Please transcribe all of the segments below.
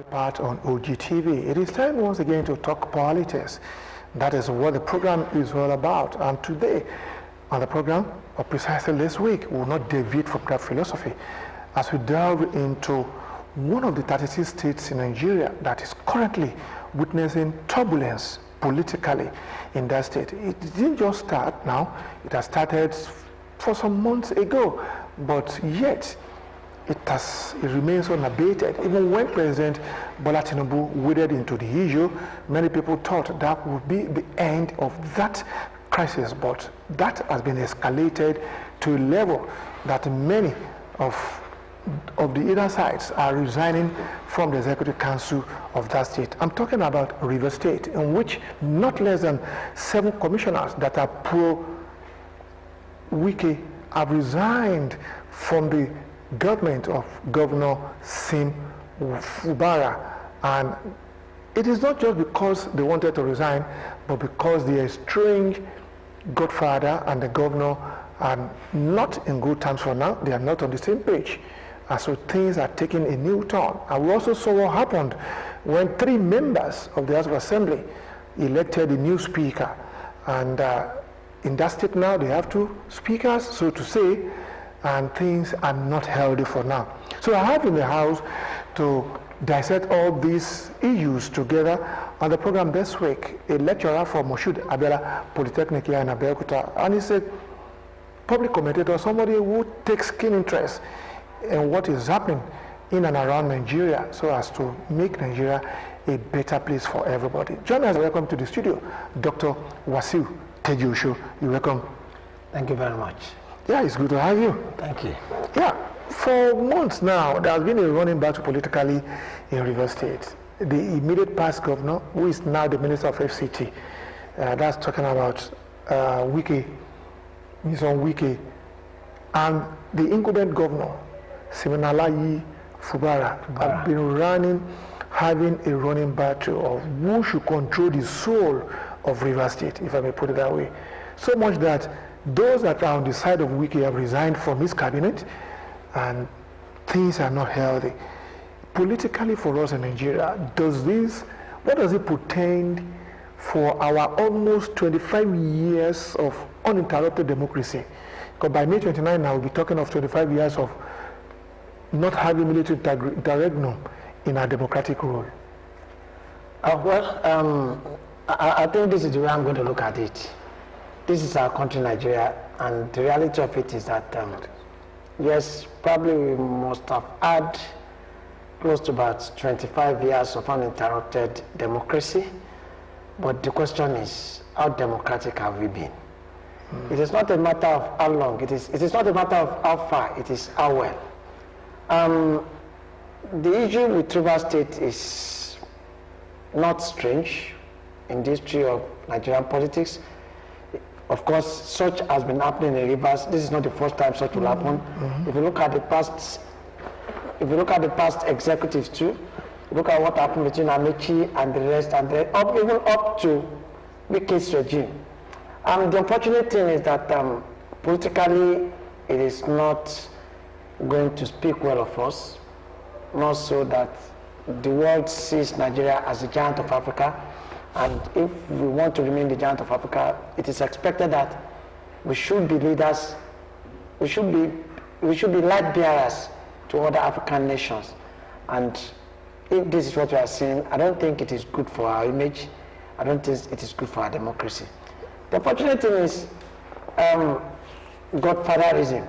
Part on OGTV. It is time once again to talk politics. That is what the program is all about. And today on the program, or precisely this week, we will not deviate from that philosophy as we delve into one of the 36 states in Nigeria that is currently witnessing turbulence politically in that state. It didn't just start now, it has started for some months ago, but yet it remains unabated. Even when President Bola Tinubu waded into the issue, many people thought that would be the end of that crisis, but that has been escalated to a level that many of the other sides are resigning from the Executive Council of that state. I'm talking about Rivers State, in which not less than 7 commissioners that are pro-Wike have resigned from the government of Governor Sim Fubara. And it is not just because they wanted to resign, but because the estranged godfather and the governor are not in good terms for now. They are not on the same page. And so things are taking a new turn. And we also saw what happened when 3 members of the House of Assembly elected a new speaker. And in that state now, they have 2 speakers, so to say, and things are not healthy for now. So I have in the house to dissect all these issues together on the program this week, a lecturer from Moshood Abiola Polytechnic here in Abeokuta, and he's a public commentator, somebody who takes keen interest in what is happening in and around Nigeria so as to make Nigeria a better place for everybody. Join us. Welcome to the studio, Dr. Wasiu Tejiosho. You're welcome. Thank you very much. Yeah, it's good to have you. Thank you. Yeah, for months now, there has been a running battle politically in Rivers State. The immediate past governor, who is now the Minister of FCT, that's talking about Wike, Mr. Wike, and the incumbent governor, Siminalayi Fubara, have been having a running battle of who should control the soul of Rivers State, if I may put it that way. So much that those that are on the side of Wike have resigned from his cabinet, and things are not healthy. Politically for us in Nigeria, what does it portend for our almost 25 years of uninterrupted democracy? Because by May 29 now, we'll be talking of 25 years of not having military interregnum in our democratic rule. I think this is the way I'm going to look at it. This is our country, Nigeria, and the reality of it is that, yes, probably we must have had close to about 25 years of uninterrupted democracy, but the question is, how democratic have we been? It is not a matter of how long, it is not a matter of how far, it is how well. The issue with Rivers State is not strange in the history of Nigerian politics. Of course, such has been happening in Rivers. This is not the first time such will happen. If you look at the past, executives too, look at what happened between Amici and the rest, and then even up to Wike's regime. The unfortunate thing is that politically, it is not going to speak well of us. More so that the world sees Nigeria as a giant of Africa. And if we want to remain the giant of Africa, it is expected that we should be leaders, we should be light bearers to other African nations. And if this is what we are seeing, I don't think it is good for our image. I don't think it is good for our democracy. The unfortunate thing is godfatherism.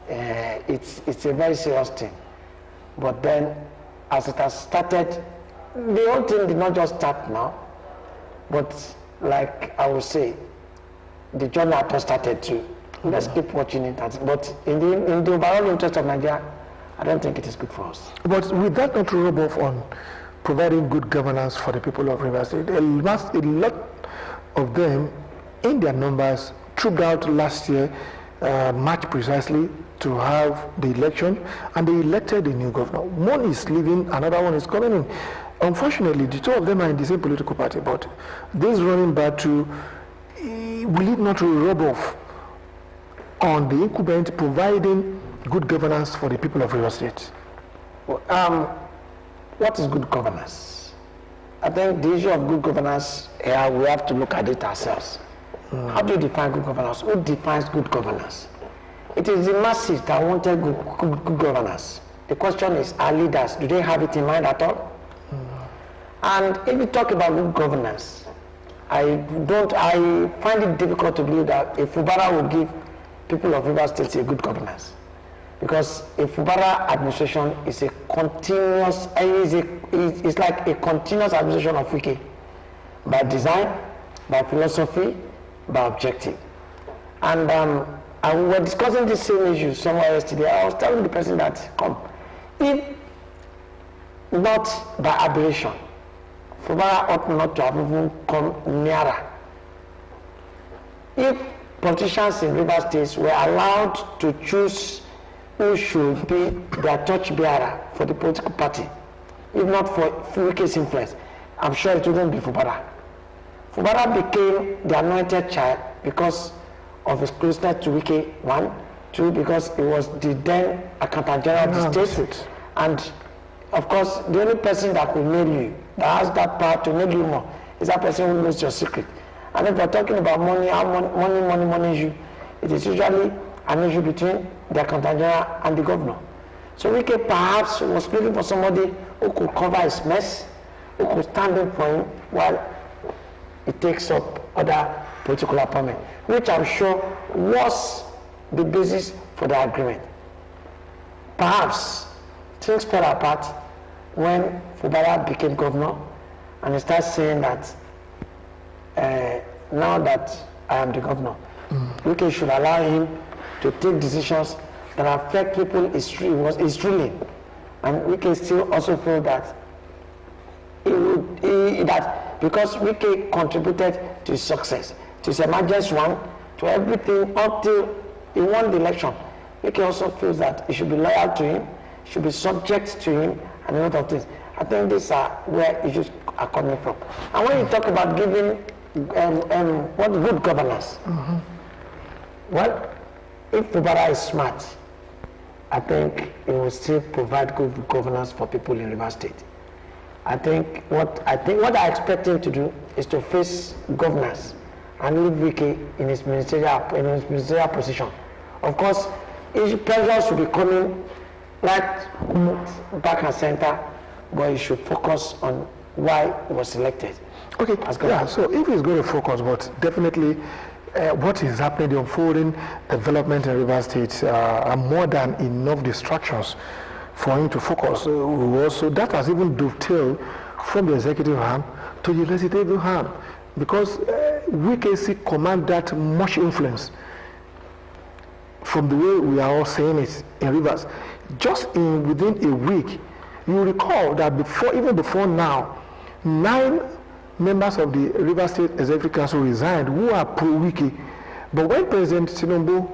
It's a very serious thing. But then, as it has started, the whole thing did not just start now. But like I would say, the journey has just started too. Let's keep watching it. But in the overall interest of Nigeria, I don't think it is good for us. But with that not to rub off on providing good governance for the people of Rivers State, a lot of them, in their numbers, trooped out last year, March precisely, to have the election, and they elected a new governor. One is leaving, another one is coming in. Unfortunately, the 2 of them are in the same political party, but this running battle will it not rub off on the incumbent providing good governance for the people of Rivers State? Well, what is good governance? I think the issue of good governance, we have to look at it ourselves. How do you define good governance? Who defines good governance? It is the masses that wanted good governance. The question is, our leaders, do they have it in mind at all? And if you talk about good governance, I find it difficult to believe that a Fubara will give people of Rivers State a good governance. Because a Fubara administration is a continuous, it's like a continuous administration of Wike, by design, by philosophy, by objective. And we were discussing this same issue somewhere yesterday. I was telling the person that, come, if not by aberration, Fubara ought not to have even come nearer. If politicians in Rivers State were allowed to choose who should be their torchbearer for the political party, if not for Wike's influence, I'm sure it wouldn't be Fubara. Fubara became the anointed child because of his closeness to Wike, 1. 2, because he was the then accountant general of the state. And of course, the only person that could nail you, that has that power to nail you more, is that person who knows your secret. And if we're talking about money, how money issue, it is usually an issue between the accountant general and the governor. So Wike perhaps was looking for somebody who could cover his mess, who could stand in for him while he takes up other political appointment, which I'm sure was the basis for the agreement. Perhaps things fell apart when Fubara became governor and he started saying that now that I am the governor, Wike should allow him to take decisions that affect people his ruling. And Wike still also feel that that because Wike contributed to his success, to his emergence one, to everything until he won the election, Wike also feels that he should be loyal to him, should be subject to him, and a lot of things. I think these are where issues are coming from. And when you talk about giving what good governance, well, if Fubara is smart, I think it will still provide good governance for people in Rivers State. What I expect him to do is to face governance and leave Wike in his ministerial position. Of course, pressure should be coming right back and center, but he should focus on why he was elected. Okay, yeah, so if he's going to focus, but definitely what is happening, the unfolding development in Rivers State are more than enough distractions for him to focus. So that has even dovetailed from the executive arm to the legislative arm, because Wike command that much influence from the way we are all saying it in Rivers. Just within a week, you recall that even before now, 9 members of the Rivers State Executive Council resigned who are pro-Wike. But when President Tinubu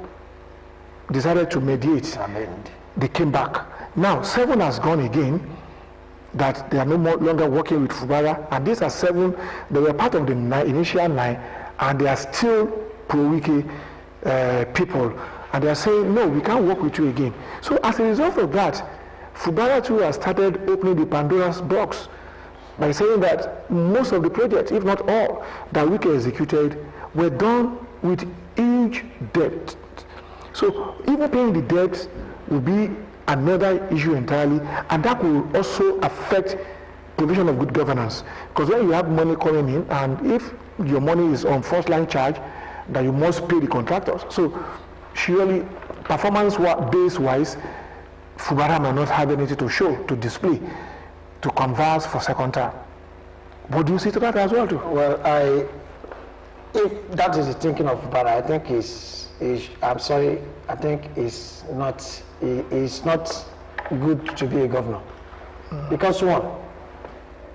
decided to mediate, they came back. Now 7 has gone again, that they are no longer working with Fubara, and these are 7, they were part of the initial 9, and they are still pro-Wike people, and they are saying, no, we can't work with you again. So as a result of that, Fubara too has started opening the Pandora's box by saying that most of the projects, if not all, that Wike executed were done with huge debt. So even paying the debt will be another issue entirely, and that will also affect provision of good governance. Because when you have money coming in, and if your money is on first line charge, that you must pay the contractors. So surely performance-based wise, Fubara may not have anything to show, to display, to converse for second term. What do you see to that as well too? Well, if that is the thinking of Fubara, I think I think it's not good to be a governor. Because one,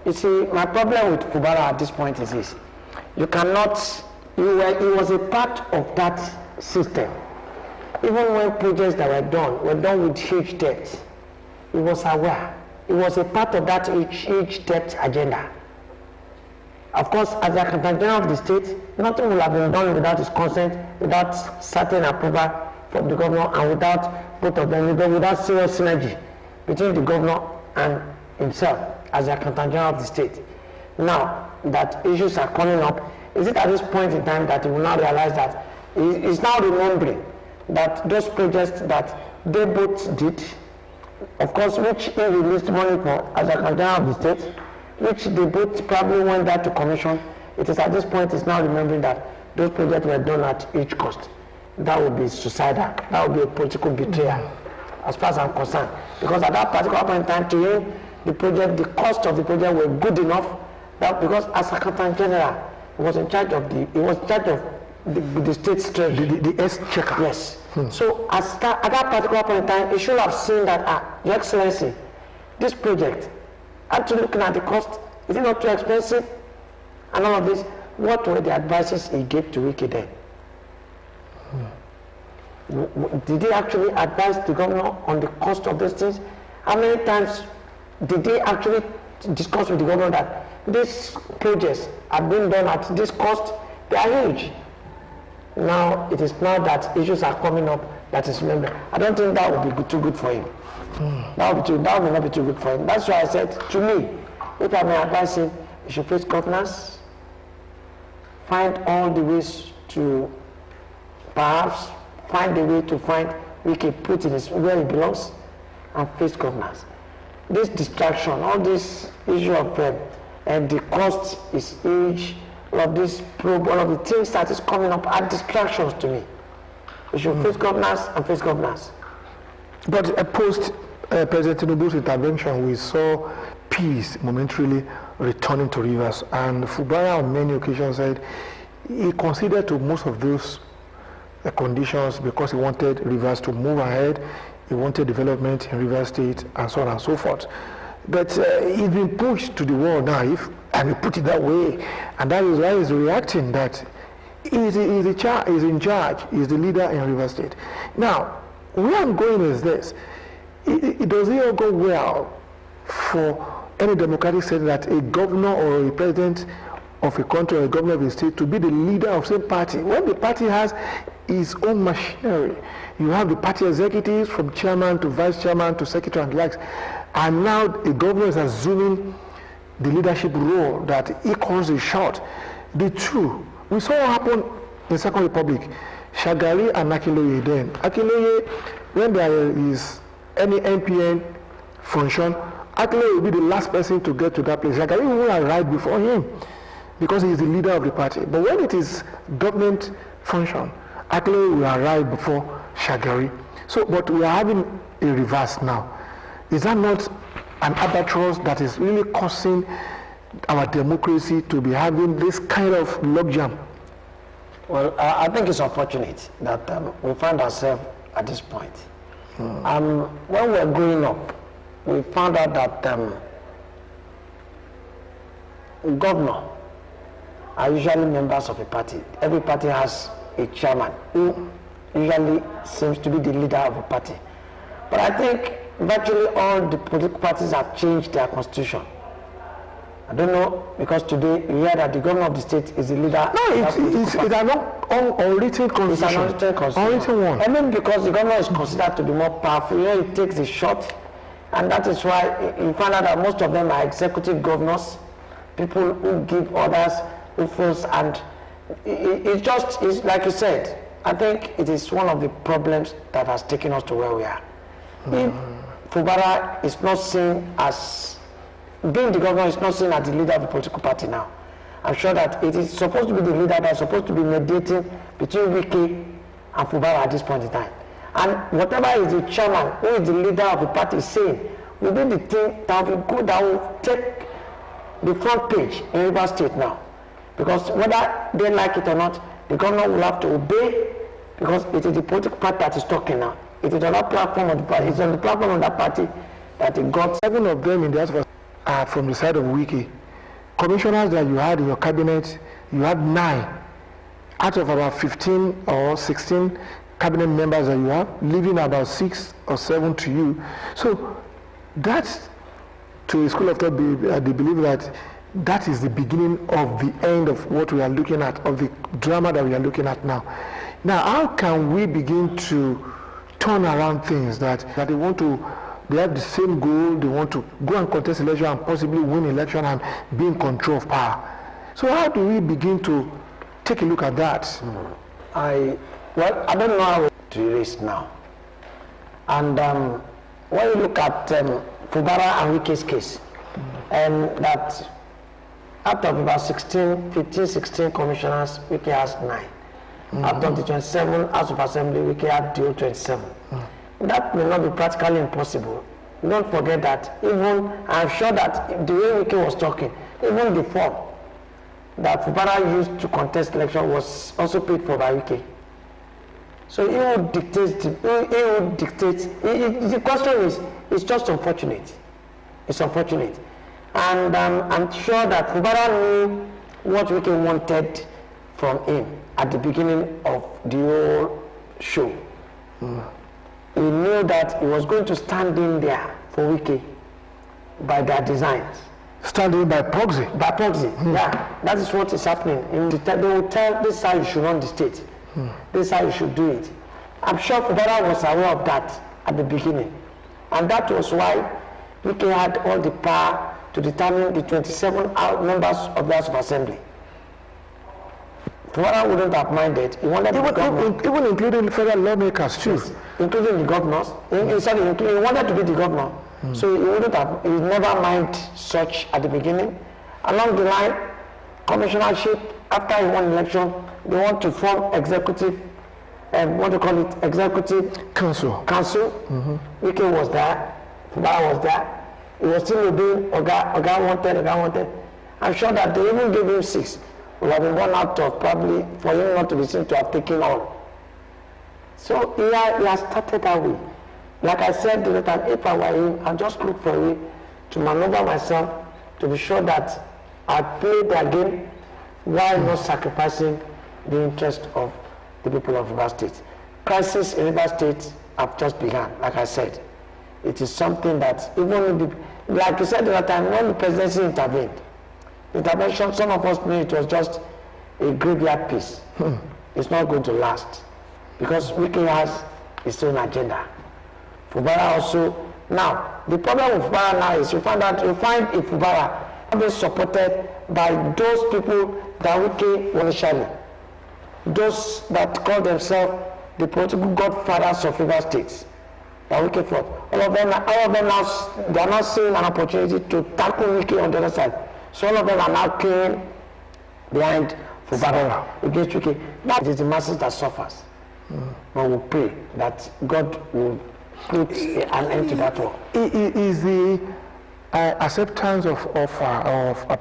you see, my problem with Fubara at this point is this: he was a part of that system. Even when projects that were done with huge debt, he was aware. He was a part of that huge debt agenda. Of course, as the accountant general of the state, nothing will have been done without his consent, without certain approval from the governor, and without both of them, without serious synergy between the governor and himself. as the Accountant General of the state. Now that issues are coming up, is it at this point in time that he will now realize that he is now remembering that those projects that they both did, of course, which he released money for as a Accountant General of the state, which they both probably went there to commission, it is at this point he's now remembering that those projects were done at each cost. That would be suicidal. That would be a political betrayal, as far as I'm concerned. Because at that particular point in time, to him, the cost of the project were good enough that because as Accountant General, he was in charge of the state's treasury. The exchequer. Yes. So at that particular point in time, he should have seen that, Your Excellency, this project, actually looking at the cost, is it not too expensive? And all of this, what were the advices he gave to Wike then? Did he actually advise the governor on the cost of these things? How many times did they actually discuss with the governor that these projects have been done at this cost? They are huge. Now it is now that issues are coming up that is remembered. I don't think that would be too good for him. That would not be too good for him. That's why I said, to me, if I may advise him, he should face governance, find all the ways to perhaps find a way to find Wike put in his where he belongs and face governance. This distraction, all this issue of and the cost is huge, all of this probe, all of the things that is coming up are distractions to me. We should face governance and face governance. But post President Tinubu's intervention, we saw peace momentarily returning to Rivers, and Fubara on many occasions said he considered to most of those conditions because he wanted Rivers to move ahead, he wanted development in Rivers State, and so on and so forth. But he's been pushed to the wall now, and we put it that way, and that is why he's reacting that he's in charge, he's the leader in Rivers State. Now, where I'm going is this: it doesn't all go well for any democratic state that a governor or a president of a country or a governor of a state to be the leader of same party. When the party has its own machinery, you have the party executives from chairman to vice chairman to secretary and the likes, and now a governor is assuming the leadership role that he calls the shot. The two, we saw what happened in the Second Republic. Shagari and Akinloye then. Akinloye, when there is any NPN function, Akinloye will be the last person to get to that place. Shagari will arrive before him because he is the leader of the party. But when it is government function, Akinloye will arrive before Shagari. So, but we are having a reverse now. Is that not an albatross that is really causing our democracy to be having this kind of logjam? Well, I think it's unfortunate that we find ourselves at this point. When we were growing up, we found out that governors are usually members of a party. Every party has a chairman who usually seems to be the leader of a party. But I think virtually all the political parties have changed their constitution. I don't know, because today you hear that the governor of the state is the leader. No, it's an unwritten constitution. It's an unwritten constitution. Unwritten one. I mean, because the governor is considered to be more powerful, you know, he takes the shot, and that is why you find out that most of them are executive governors, people who give orders, influence, and it just is like you said. I think it is one of the problems that has taken us to where we are. If Fubara is not seen as being the governor, is not seen as the leader of the political party now. I'm sure that it is supposed to be the leader that is supposed to be mediating between Wike and Fubara at this point in time. And whatever is the chairman, who is the leader of the party, saying, will be the thing that will go, that will take the front page in Rivers State now. Because whether they like it or not, the governor will have to obey, because it is the political party that is talking now. It is on that platform of the party. It's on the platform of that party that it got. 7 of them in the House are from the side of Wike. Commissioners that you had in your cabinet, you had 9 out of about 15 or 16 cabinet members that you have, leaving about 6 or 7 to you. So that's, to a school of thought, they believe that that is the beginning of the end of what we are looking at, of the drama that we are looking at now. Now, how can we begin to turn around things that they want to they have the same goal. They want to go and contest election and possibly win election and be in control of power. So how do we begin to take a look at that? I don't know how to erase now. And when you look at Fubara and Wike's case, and that out of about 16 commissioners, Wike has 9. Out of the 27 House of Assembly, Wike had 27. That may not be practically impossible. Don't forget that even, I'm sure that the way Wike was talking, even the form that Fubara used to contest election was also paid for by Wike. So he would dictate, the question is, it's just unfortunate. It's unfortunate. And I'm sure that Fubara knew what Wike wanted from him at the beginning of the whole show. He knew that he was going to stand in there for Wike by their designs. Standing by proxy? By proxy, yeah. That is what is happening. They will tell this how you should run the state. This is how you should do it. I'm sure Fubara was aware of that at the beginning. And that was why Wike had all the power to determine the 27 members of the House of Assembly. Fubara wouldn't have minded. He wanted even including federal lawmakers too. Yes, including the governors. He wanted to be the governor. So he never mind such at the beginning. Along the line, commissionership, after he won election, they want to form executive, executive council. Wike was there, Fubara was there. He was still obeying Oga wanted. I'm sure that they even gave him 6. Would have been one out of probably for him not to be seen to have taken all. So he has started that way. Like I said the other time, if I were him, I'd just look for a way to maneuver myself to be sure that I play their game while not sacrificing the interest of the people of River State. Crisis in River State have just begun, like I said. It is something that even, like you said the other time, when the presidency intervened, intervention, some of us knew it was just a graveyard piece. It's not going to last because Wike has his own agenda. Fubara also. Now, the problem with Fubara now is you find a Fubara being supported by those people that Wike initially, those that call themselves the political godfathers of River States. That Wike fought. All of them now, they are now seeing an opportunity to tackle Wike on the other side. So all of them are now queuing behind Fubara against Wike. That is the masses that suffers. But we pray that God will put an end to that war. Is the acceptance of